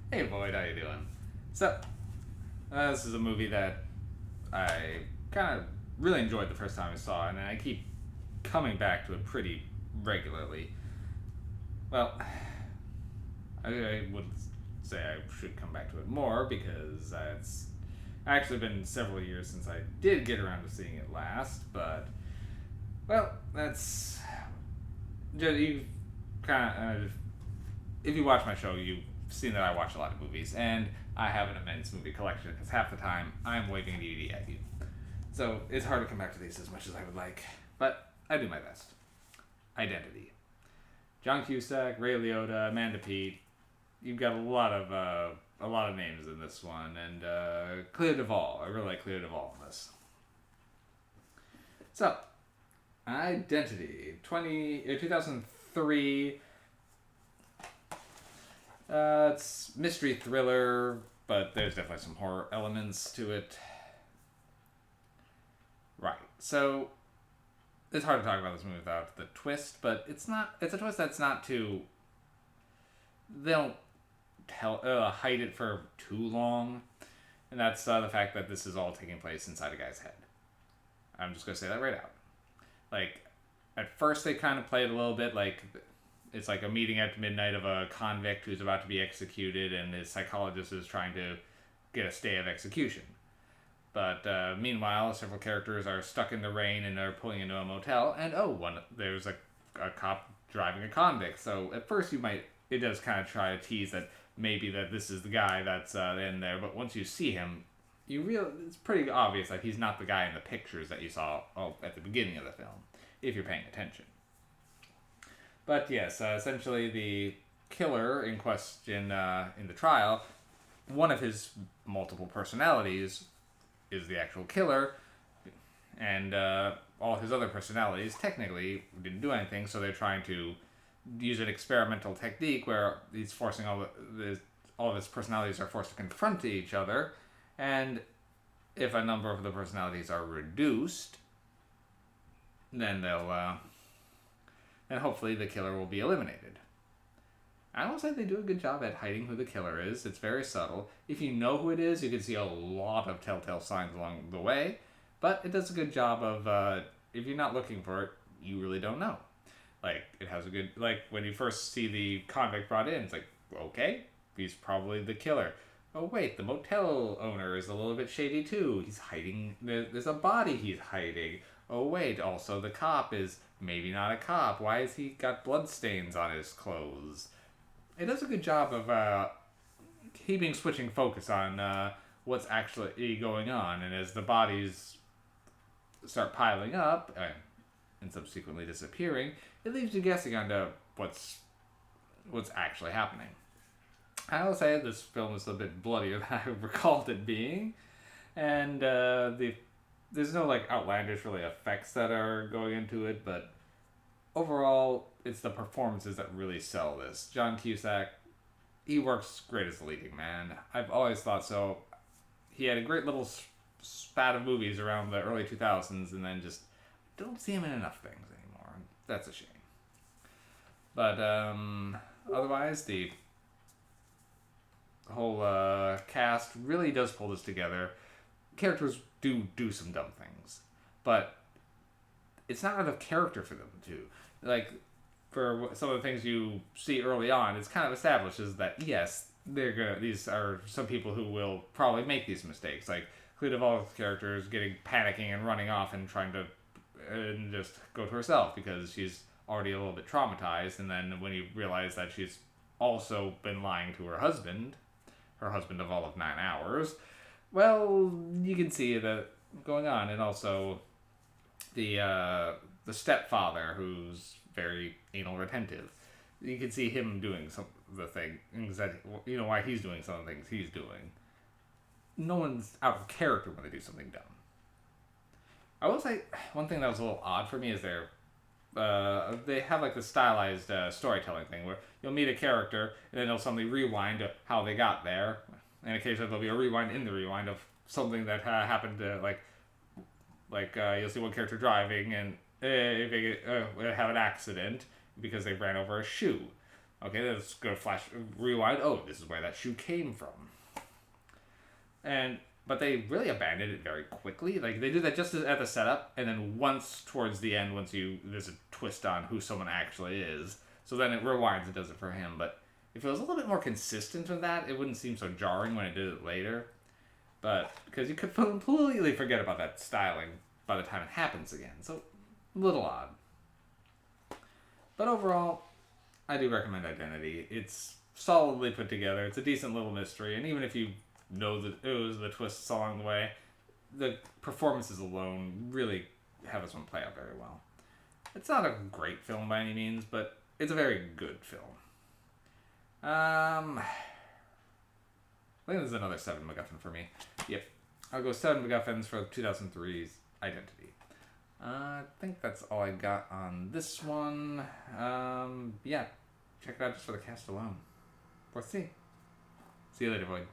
Hey Boyd, how you doing? So, this is a movie that I kind of really enjoyed the first time I saw it, and I keep coming back to it pretty regularly. Well, I would say I should come back to it more because it's actually been several years since I did get around to seeing it last, but, well, that's. You kind of. If you watch my show, you've seen that I watch a lot of movies, and I have an immense movie collection because half the time I'm waving a DVD at you. So it's hard to come back to these as much as I would like, but I do my best. Identity. John Cusack, Ray Liotta, Amanda Peet. You've got a lot of names in this one, and Clea Duvall. I really like Clea Duvall in this. So, Identity, 2003. It's mystery thriller, but there's definitely some horror elements to it. Right. So it's hard to talk about this movie without the twist, but it's not. It's a twist that's not too. They don't hide it for too long, and that's the fact that this is all taking place inside a guy's head. I'm just gonna say that right out. Like, at first they kind of play it a little bit like it's like a meeting at midnight of a convict who's about to be executed, and his psychologist is trying to get a stay of execution. But meanwhile, several characters are stuck in the rain and are pulling into a motel, and there's a cop driving a convict. So at first, it does kind of try to tease that maybe that this is the guy that's in there, but once you see him, it's pretty obvious that he's not the guy in the pictures that you saw at the beginning of the film, if you're paying attention. But yes, essentially the killer in question in the trial, one of his multiple personalities is the actual killer, and all his other personalities technically didn't do anything. So they're trying to use an experimental technique where he's forcing all of his personalities are forced to confront each other, and if a number of the personalities are reduced, then then hopefully the killer will be eliminated. I will say they do a good job at hiding who the killer is. It's very subtle. If you know who it is, you can see a lot of telltale signs along the way. But it does a good job of, if you're not looking for it, you really don't know. Like, it has a good, like, when you first see the convict brought in, it's like, okay, he's probably the killer. Oh, wait, the motel owner is a little bit shady too. He's hiding, there's a body he's hiding. Oh, wait, also the cop is maybe not a cop. Why has he got bloodstains on his clothes? It does a good job of keeping switching focus on what's actually going on, and as the bodies start piling up and subsequently disappearing, it leaves you guessing on what's actually happening. I will say this film is a bit bloodier than I recalled it being, and there's no like outlandish really effects that are going into it, but overall, it's the performances that really sell this. John Cusack, he works great as the leading man. I've always thought so. He had a great little spat of movies around the early 2000s, and then just don't see him in enough things anymore. That's a shame. But otherwise, the whole cast really does pull this together. Characters do some dumb things, but it's not out of character for them to. Like, for some of the things you see early on, it's kind of establishes that yes, these are some people who will probably make these mistakes. Like Clea Duvall's character is getting panicking and running off and trying to and just go to herself because she's already a little bit traumatized. And then when you realize that she's also been lying to her husband of all of 9 hours, well, you can see that going on, and also the stepfather who's very anal retentive. You can see him doing some of the things that why he's doing some of the things he's doing. No one's out of character when they do something dumb. I will say one thing that was a little odd for me is they have like the stylized storytelling thing where you'll meet a character and then they'll suddenly rewind to how they got there, and occasionally there'll be a rewind in the rewind of something that happened to you'll see one character driving and if they have an accident because they ran over a shoe. Okay, let's go flash rewind. Oh, this is where that shoe came from. But they really abandoned it very quickly. Like they do that just at the setup, and then once towards the end, there's a twist on who someone actually is. So then it rewinds and does it for him. But if it was a little bit more consistent with that, it wouldn't seem so jarring when it did it later. But because you could completely forget about that styling by the time it happens again, so a little odd. But overall, I do recommend Identity. It's solidly put together. It's a decent little mystery, and even if you know that it was the twists along the way, the performances alone really have this one play out very well. It's not a great film by any means, but it's a very good film. I think this is another 7 MacGuffin for me. Yep. I'll go 7 MacGuffins for 2003's Identity. I think that's all I got on this one. Yeah. Check it out just for the cast alone. We'll see. See you later, Void.